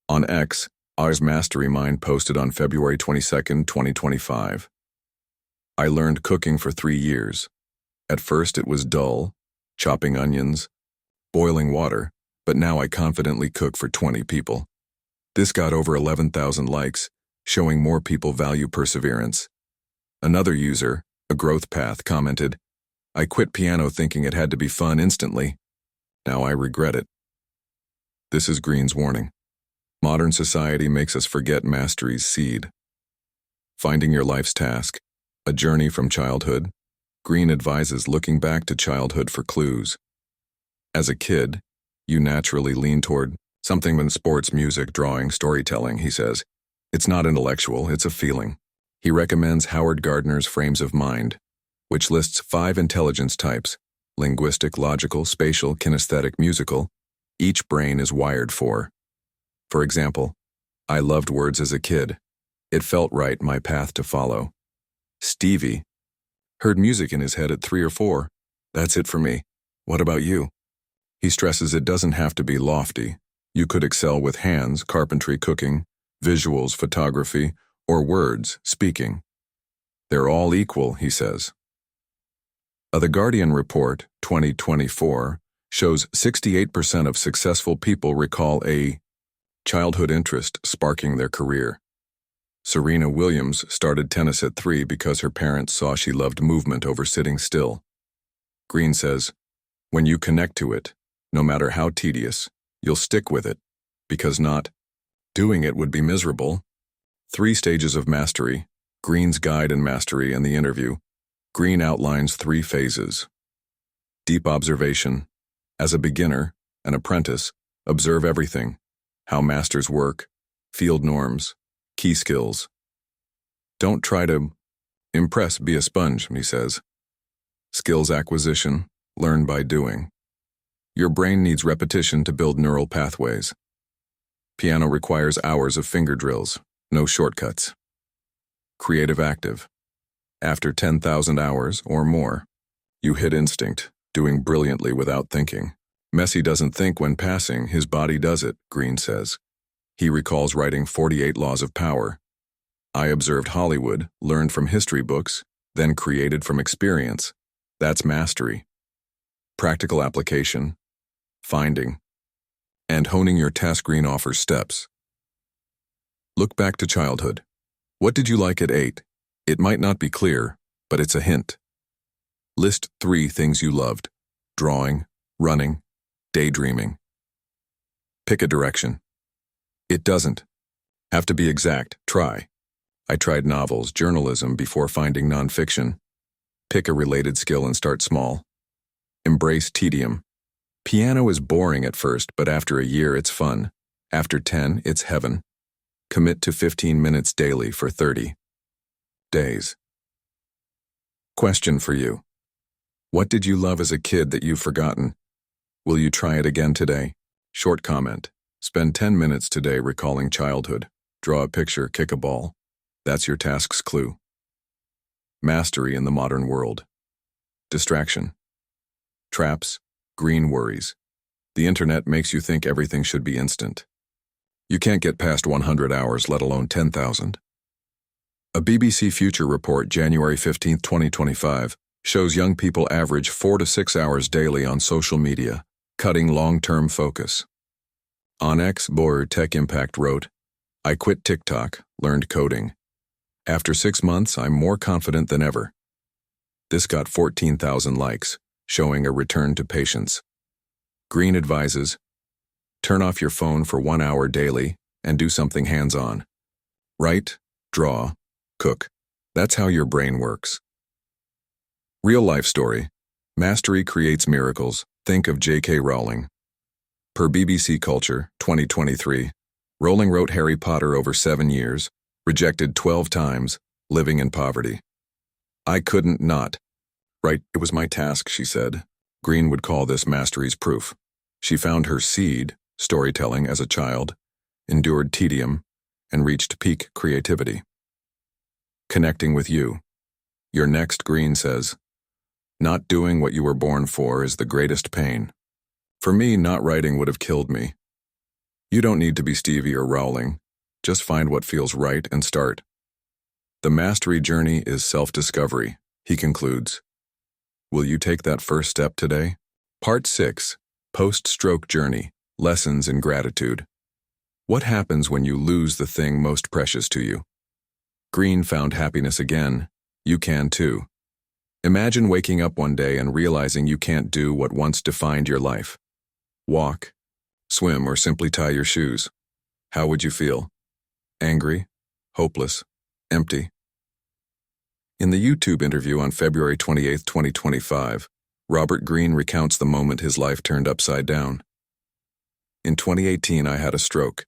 On X, Oz Mastery Mind posted on February 22, 2025. "I learned cooking for 3 years. At first it was dull, chopping onions, boiling water, but now I confidently cook for 20 people. This got over 11,000 likes, showing more people value perseverance." Another user, A Growth Path, commented, "I quit piano thinking it had to be fun instantly. Now I regret it." This is Greene's warning. Modern society makes us forget mastery's seed. Finding your life's task. A journey from childhood. Greene advises looking back to childhood for clues. As a kid, you naturally lean toward something in sports, music, drawing, storytelling, he says. It's not intellectual, it's a feeling. He recommends Howard Gardner's Frames of Mind, which lists 5 intelligence types: linguistic, logical, spatial, kinesthetic, musical. Each brain is wired for. For example, I loved words as a kid. It felt right, my path to follow. Stevie heard music in his head at 3 or 4. That's it for me. What about you? He stresses it doesn't have to be lofty. You could excel with hands, carpentry, cooking, visuals, photography, or words, speaking. They're all equal, he says. The Guardian report, 2024, shows 68% of successful people recall a childhood interest sparking their career. Serena Williams started tennis at 3 because her parents saw she loved movement over sitting still. Greene says, when you connect to it, no matter how tedious, you'll stick with it, because not doing it would be miserable. 3 stages of mastery, Greene's Guide in Mastery and the interview. Greene outlines 3 phases. Deep observation. As a beginner, an apprentice, observe everything: how masters work, field norms, key skills. Don't try to impress, be a sponge, he says. Skills acquisition, learn by doing. Your brain needs repetition to build neural pathways. Piano requires hours of finger drills, no shortcuts. Creative active. After 10,000 hours or more, you hit instinct, doing brilliantly without thinking. Messi doesn't think when passing, his body does it, Greene says. He recalls writing 48 Laws of Power. I observed Hollywood, learned from history books, then created from experience. That's mastery. Practical application, finding, and honing your task. Greene offers steps. Look back to childhood. What did you like at 8? It might not be clear, but it's a hint. List 3 things you loved: drawing, running, daydreaming. Pick a direction. It doesn't have to be exact. Try. I tried novels, journalism before finding nonfiction. Pick a related skill and start small. Embrace tedium. Piano is boring at first, but after a year it's fun. After 10, it's heaven. Commit to 15 minutes daily for 30 days. Question for you. What did you love as a kid that you've forgotten? Will you try it again today? Short comment. Spend 10 minutes today recalling childhood. Draw a picture, kick a ball. That's your task's clue. Mastery in the modern world. Distraction. Traps. Greene worries. The internet makes you think everything should be instant. You can't get past 100 hours, let alone 10,000. A BBC Future report, January 15, 2025, shows young people average 4 to 6 hours daily on social media, cutting long-term focus. On X, Boer Tech Impact wrote, I quit TikTok, learned coding. After 6 months, I'm more confident than ever. This got 14,000 likes, showing a return to patience. Greene advises, turn off your phone for 1 hour daily and do something hands-on. Write, draw, cook. That's how your brain works. Real life story. Mastery creates miracles. Think of J.K. Rowling. Per BBC Culture, 2023, Rowling wrote Harry Potter over 7 years, rejected 12 times, living in poverty. I couldn't not. Right, it was my task, she said. Greene would call this mastery's proof. She found her seed, storytelling, as a child, endured tedium, and reached peak creativity. Connecting with you. Your next, Greene says, not doing what you were born for is the greatest pain. For me, not writing would have killed me. You don't need to be Stevie or Rowling. Just find what feels right and start. The mastery journey is self-discovery, he concludes. Will you take that first step today? Part 6, Post-Stroke Journey, Lessons in Gratitude. What happens when you lose the thing most precious to you? Greene found happiness again. You can too. Imagine waking up one day and realizing you can't do what once defined your life. Walk, swim, or simply tie your shoes. How would you feel? Angry? Hopeless? Empty? In the YouTube interview on February 28, 2025, Robert Greene recounts the moment his life turned upside down. In 2018, I had a stroke.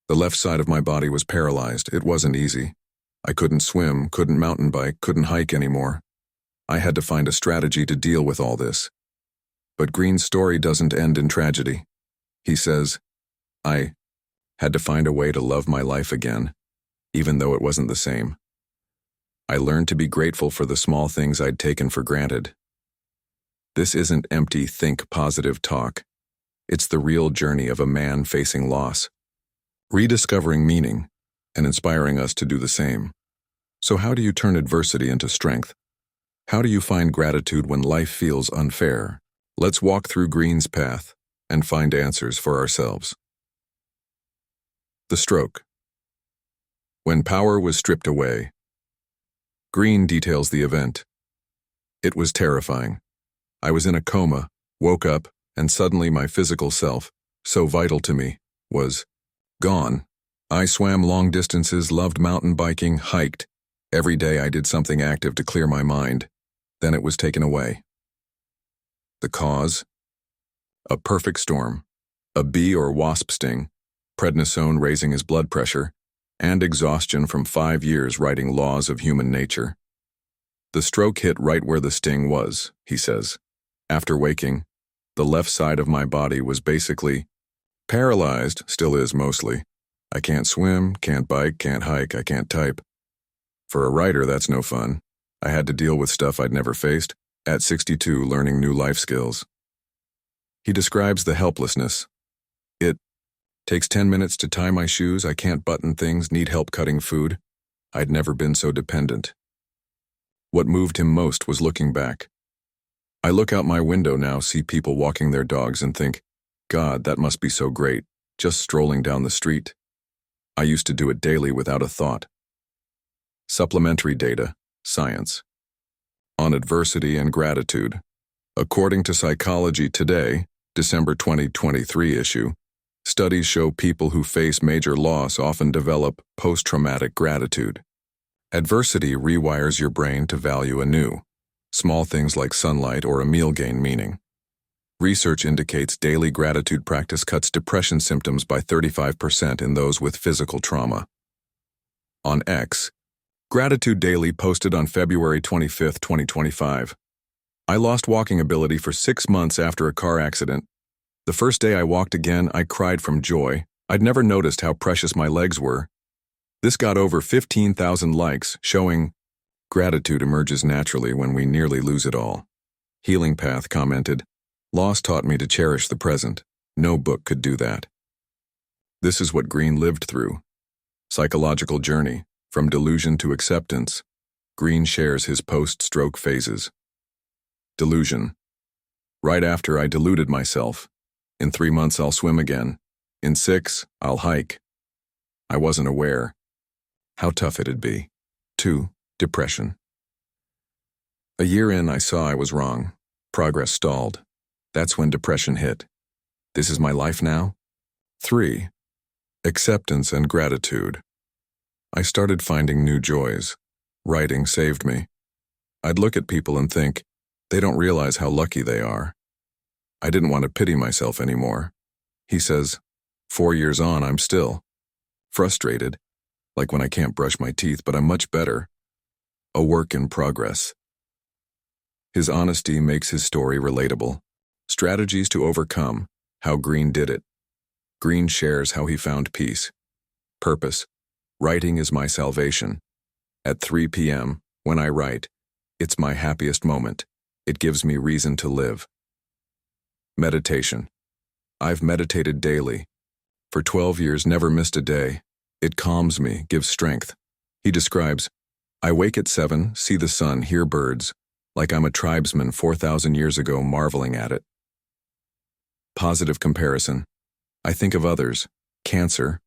The left side of my body was paralyzed. It wasn't easy. I couldn't swim, couldn't mountain bike, couldn't hike anymore. I had to find a strategy to deal with all this. But Greene's story doesn't end in tragedy. He says, I had to find a way to love my life again, even though it wasn't the same. I learned to be grateful for the small things I'd taken for granted. This isn't empty think positive talk. It's the real journey of a man facing loss, rediscovering meaning, and inspiring us to do the same. So how do you turn adversity into strength? How do you find gratitude when life feels unfair? Let's walk through Greene's path and find answers for ourselves. The stroke. When power was stripped away. Greene details the event. It was terrifying. I was in a coma, woke up, and suddenly my physical self, so vital to me, was gone. I swam long distances, loved mountain biking, hiked. Every day I did something active to clear my mind. Then it was taken away. The cause? A perfect storm. A bee or wasp sting, prednisone raising his blood pressure, and exhaustion from 5 years writing laws of human nature. The stroke hit right where the sting was, he says. After waking, the left side of my body was basically paralyzed, still is mostly. I can't swim, can't bike, can't hike, I can't type. For a writer, that's no fun. I had to deal with stuff I'd never faced, at 62 learning new life skills. He describes the helplessness. It takes 10 minutes to tie my shoes, I can't button things, need help cutting food. I'd never been so dependent. What moved him most was looking back. I look out my window now, see people walking their dogs and think, God, that must be so great, just strolling down the street. I used to do it daily without a thought. Supplementary data, science. On adversity and gratitude. According to Psychology Today, December 2023 issue, studies show people who face major loss often develop post-traumatic gratitude. Adversity rewires your brain to value anew. Small things like sunlight or a meal gain meaning. Research indicates daily gratitude practice cuts depression symptoms by 35% in those with physical trauma. On X, Gratitude Daily posted on February 25, 2025. I lost walking ability for 6 months after a car accident. The first day I walked again, I cried from joy. I'd never noticed how precious my legs were. This got over 15,000 likes, showing gratitude emerges naturally when we nearly lose it all. Healing Path commented, Loss taught me to cherish the present. No book could do that. This is what Greene lived through. Psychological journey, from delusion to acceptance. Greene shares his post-stroke phases. Delusion. Right after I deluded myself. In 3 months I'll swim again. In 6, I'll hike. I wasn't aware how tough it'd be. 2. Depression. A year in, I saw I was wrong. Progress stalled. That's when depression hit. This is my life now? 3. Acceptance and gratitude. I started finding new joys. Writing saved me. I'd look at people and think, they don't realize how lucky they are. I didn't want to pity myself anymore. He says, 4 years on, I'm still frustrated, like when I can't brush my teeth, but I'm much better. A work in progress. His honesty makes his story relatable. Strategies to overcome, how Greene did it. Greene shares how he found peace. Purpose. Writing is my salvation. At 3 p.m., when I write, it's my happiest moment. It gives me reason to live. Meditation. I've meditated daily. For 12 years, never missed a day. It calms me, gives strength. He describes, I wake at 7, see the sun, hear birds, like I'm a tribesman 4,000 years ago marveling at it. Positive comparison. I think of others, cancer,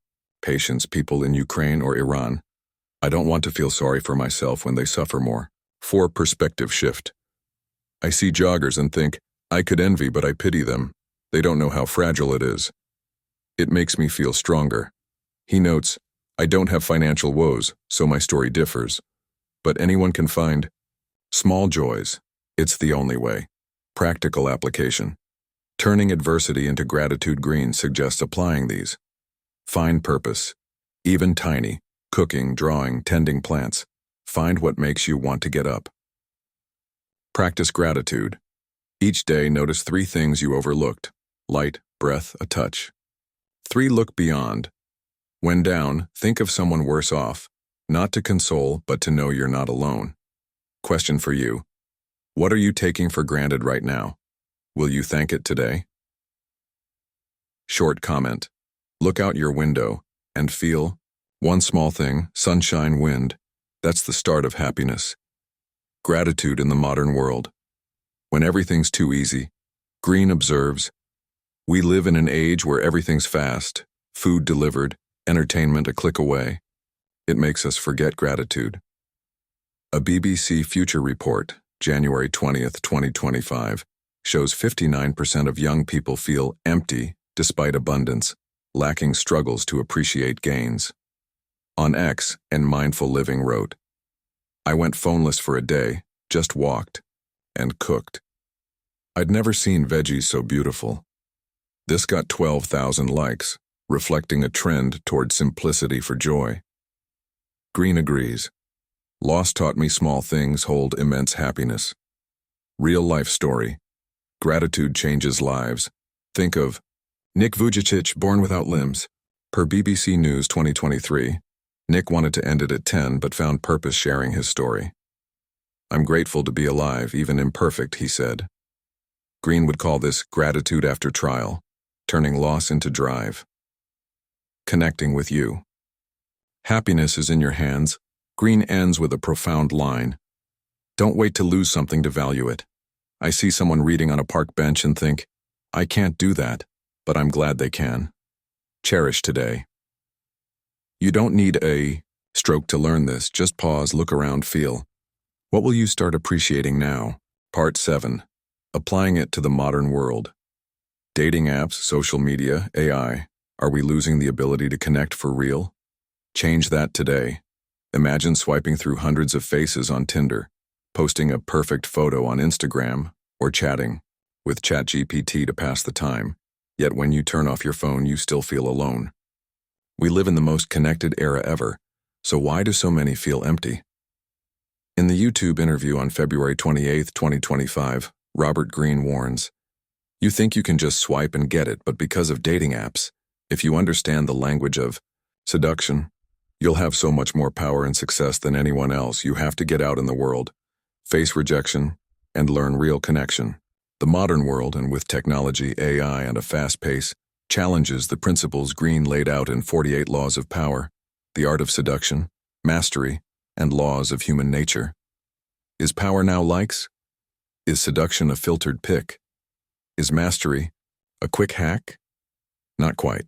patients, people in Ukraine or Iran. I don't want to feel sorry for myself when they suffer more. 4. Perspective shift. I see joggers and think, I could envy, but I pity them. They don't know how fragile it is. It makes me feel stronger. He notes, I don't have financial woes, so my story differs. but anyone can find small joys. It's the only way. Practical application. Turning adversity into gratitude. Greene suggests applying these. Find purpose. Even tiny. Cooking, drawing, tending plants. Find what makes you want to get up. Practice gratitude. Each day, notice 3 things you overlooked. Light, breath, a touch. 3. Look beyond. When down, think of someone worse off. Not to console, but to know you're not alone. Question for you. What are you taking for granted right now? Will you thank it today? Short comment. Look out your window and feel one small thing, sunshine, wind. That's the start of happiness. Gratitude in the modern world. When everything's too easy, Greene observes, we live in an age where everything's fast, food delivered, entertainment a click away. It makes us forget gratitude. A BBC Future report, January 20th, 2025, shows 59% of young people feel empty despite abundance, lacking struggles to appreciate gains. On X, and Mindful Living wrote, I went phoneless for a day, just walked, and cooked. I'd never seen veggies so beautiful. This got 12,000 likes, reflecting a trend toward simplicity for joy. Greene agrees. Loss taught me small things hold immense happiness. Real life story. Gratitude changes lives. Think of Nick Vujicic, born without limbs. Per BBC News 2023, Nick wanted to end it at 10 but found purpose sharing his story. I'm grateful to be alive, even imperfect, he said. Greene would call this gratitude after trial, turning loss into drive. Connecting with you. Happiness is in your hands. Greene ends with a profound line. Don't wait to lose something to value it. I see someone reading on a park bench and think, I can't do that, but I'm glad they can. Cherish today. You don't need a stroke to learn this. Just pause, look around, feel. What will you start appreciating now? Part 7. Applying it to the modern world. Dating apps, social media, AI. Are we losing the ability to connect for real? Change that today. Imagine swiping through hundreds of faces on Tinder, posting a perfect photo on Instagram, or chatting with ChatGPT to pass the time. Yet when you turn off your phone, you still feel alone. We live in the most connected era ever, so why do so many feel empty? In the YouTube interview on February 28, 2025, Robert Greene warns, you think you can just swipe and get it, but because of dating apps, if you understand the language of seduction, you'll have so much more power and success than anyone else. You have to get out in the world, face rejection, and learn real connection. The modern world, and with technology, AI, and a fast pace, challenges the principles Greene laid out in 48 Laws of Power, the art of seduction, mastery, and laws of human nature. Is power now likes? Is seduction a filtered pick? Is mastery a quick hack? Not quite.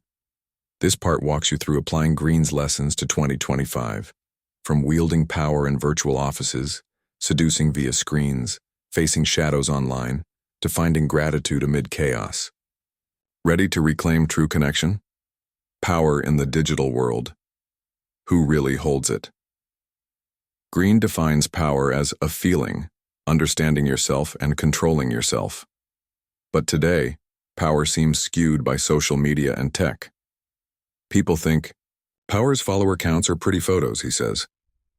This part walks you through applying Greene's lessons to 2025, from wielding power in virtual offices, seducing via screens, facing shadows online, to finding gratitude amid chaos. Ready to reclaim true connection? Power in the digital world. Who really holds it? Greene defines power as a feeling, understanding yourself and controlling yourself. But today, power seems skewed by social media and tech. People think, power's follower counts are pretty photos, he says.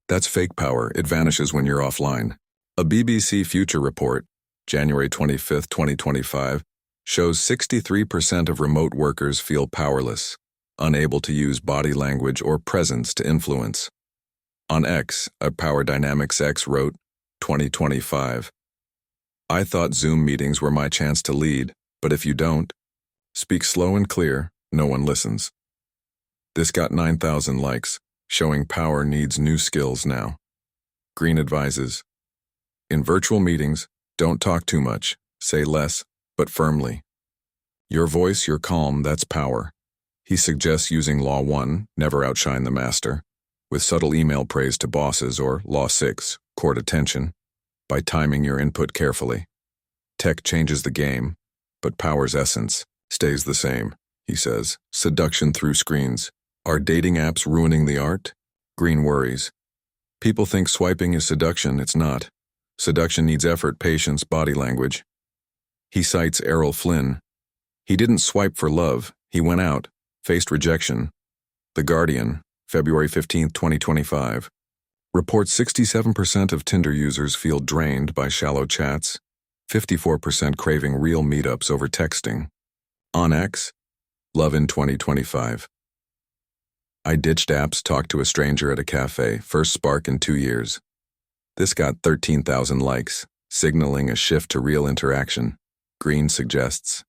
That's fake power, it vanishes when you're offline. A BBC Future report, January 25, 2025, shows 63% of remote workers feel powerless, unable to use body language or presence to influence. On X, a Power Dynamics X wrote, 2025, I thought Zoom meetings were my chance to lead, but if you don't, speak slow and clear, no one listens. This got 9,000 likes, showing power needs new skills now. Greene advises, in virtual meetings, don't talk too much, say less, but firmly. Your voice, your calm, that's power. He suggests using Law 1, never outshine the master, with subtle email praise to bosses, or Law 6, court attention, by timing your input carefully. Tech changes the game, but power's essence stays the same, he says. Seduction through screens. Are dating apps ruining the art? Greene worries. People think swiping is seduction. It's not. Seduction needs effort, patience, body language. He cites Errol Flynn. He didn't swipe for love. He went out, faced rejection. The Guardian, February 15, 2025. Reports 67% of Tinder users feel drained by shallow chats, 54% craving real meetups over texting. On X, Love in 2025. I ditched apps, talked to a stranger at a cafe, first spark in 2 years. This got 13,000 likes, signaling a shift to real interaction. Greene suggests.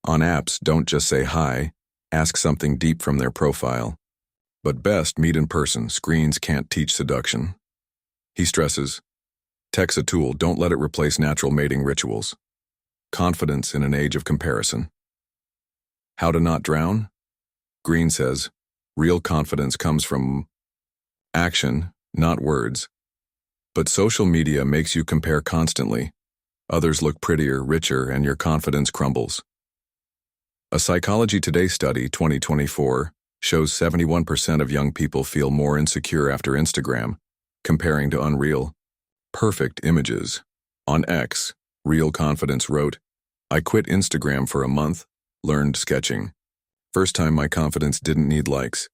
On apps, don't just say hi, ask something deep from their profile. But best meet in person. Screens can't teach seduction. He stresses, tech's a tool, don't let it replace natural mating rituals. Confidence in an age of comparison. How to not drown? Greene says, real confidence comes from action, not words. But social media makes you compare constantly. Others look prettier, richer, and your confidence crumbles. A Psychology Today study, 2024, shows 71% of young people feel more insecure after Instagram, comparing to unreal, perfect images. On X, Real Confidence wrote, I quit Instagram for a month, learned sketching. First time my confidence didn't need likes.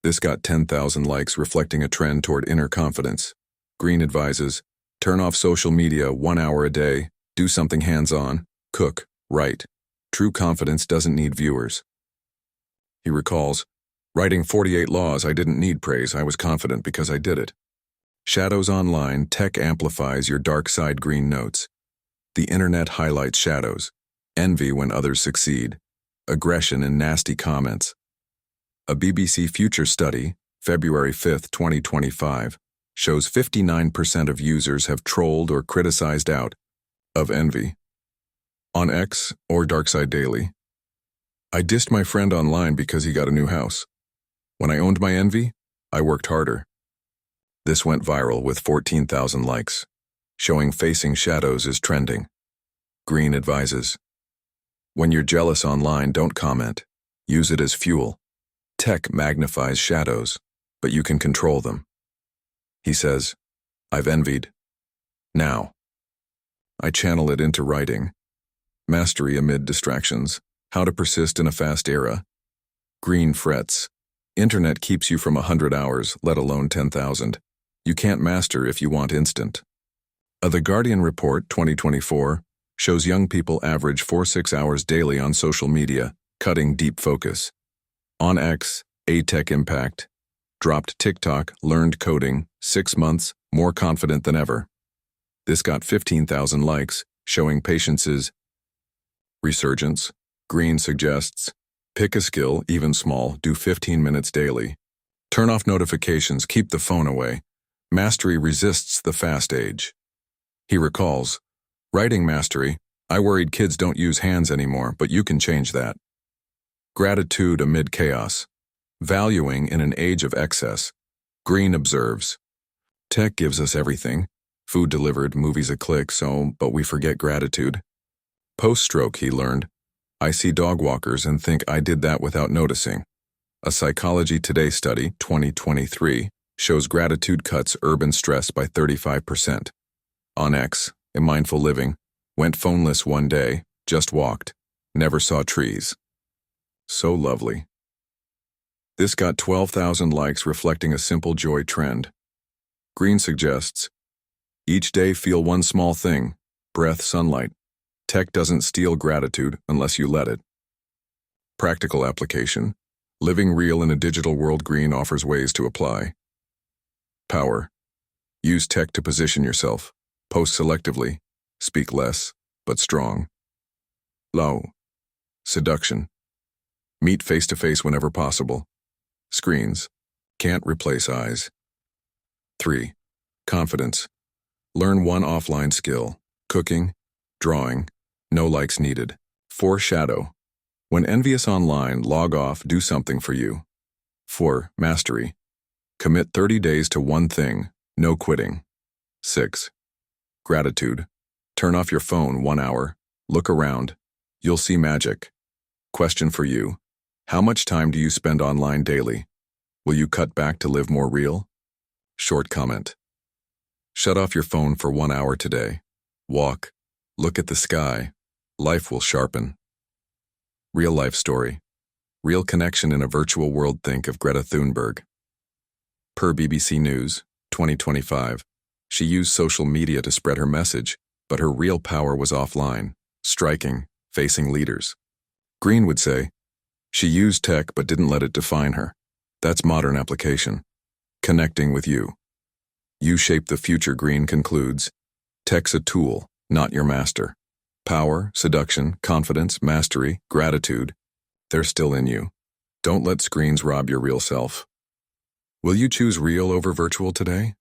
This got 10,000 likes, reflecting a trend toward inner confidence. Greene advises, turn off social media 1 hour a day, do something hands-on, cook, write. True confidence doesn't need viewers. He recalls, writing 48 laws, I didn't need praise, I was confident because I did it. Shadows online, tech amplifies your dark side. Greene notes. The internet highlights shadows, envy when others succeed, aggression and nasty comments. A BBC Future study, February 5, 2025, shows 59% of users have trolled or criticized out of envy. On X or Darkside Daily. I dissed my friend online because he got a new house. When I owned my envy, I worked harder. This went viral with 14,000 likes, showing facing shadows is trending. Greene advises, when you're jealous online, don't comment. Use it as fuel. Tech magnifies shadows, but you can control them. He says, I've envied. Now, I channel it into writing. Mastery amid distractions. How to persist in a fast era. Greene frets. Internet keeps you from 100 hours, let alone 10,000. You can't master if you want instant. The Guardian report, 2024, shows young people average 4-6 hours daily on social media, cutting deep focus. On X, a tech impact. Dropped TikTok, learned coding, 6 months, more confident than ever. This got 15,000 likes, showing patience's resurgence. Greene suggests, pick a skill, even small, do 15 minutes daily. Turn off notifications, keep the phone away. Mastery resists the fast age. He recalls, writing mastery, I worried kids don't use hands anymore, but you can change that. Gratitude amid chaos. Valuing in an age of excess. Greene observes, tech gives us everything. Food delivered, movies a click, but we forget gratitude. Post-stroke, he learned, I see dog walkers and think I did that without noticing. A Psychology Today study, 2023, shows gratitude cuts urban stress by 35%. On X, in mindful living, went phoneless one day, just walked, never saw trees. So lovely. This got 12,000 likes, reflecting a simple joy trend. Greene suggests, each day feel one small thing, breath, sunlight. Tech doesn't steal gratitude unless you let it. Practical application. Living real in a digital world. Greene offers ways to apply. Power. Use tech to position yourself. Post selectively. Speak less, but strong. Low. Seduction. Meet face-to-face whenever possible. Screens. Can't replace eyes. 3. Confidence. Learn one offline skill. Cooking. Drawing. No likes needed. 4. Shadow. When envious online, log off, do something for you. 4. Mastery. Commit 30 days to one thing, no quitting. 6. Gratitude. Turn off your phone 1 hour, look around, you'll see magic. Question for you. How much time do you spend online daily? Will you cut back to live more real? Short comment. Shut off your phone for 1 hour today. Walk. Look at the sky. Life will sharpen. Real life story. Real connection in a virtual world. Think of Greta Thunberg. Per BBC News, 2025, she used social media to spread her message, but her real power was offline, striking, facing leaders. Greene would say, she used tech but didn't let it define her. That's modern application. Connecting with you. You shape the future, Greene concludes. Tech's a tool, not your master. Power, seduction, confidence, mastery, gratitude, they're still in you. Don't let screens rob your real self. Will you choose real over virtual today?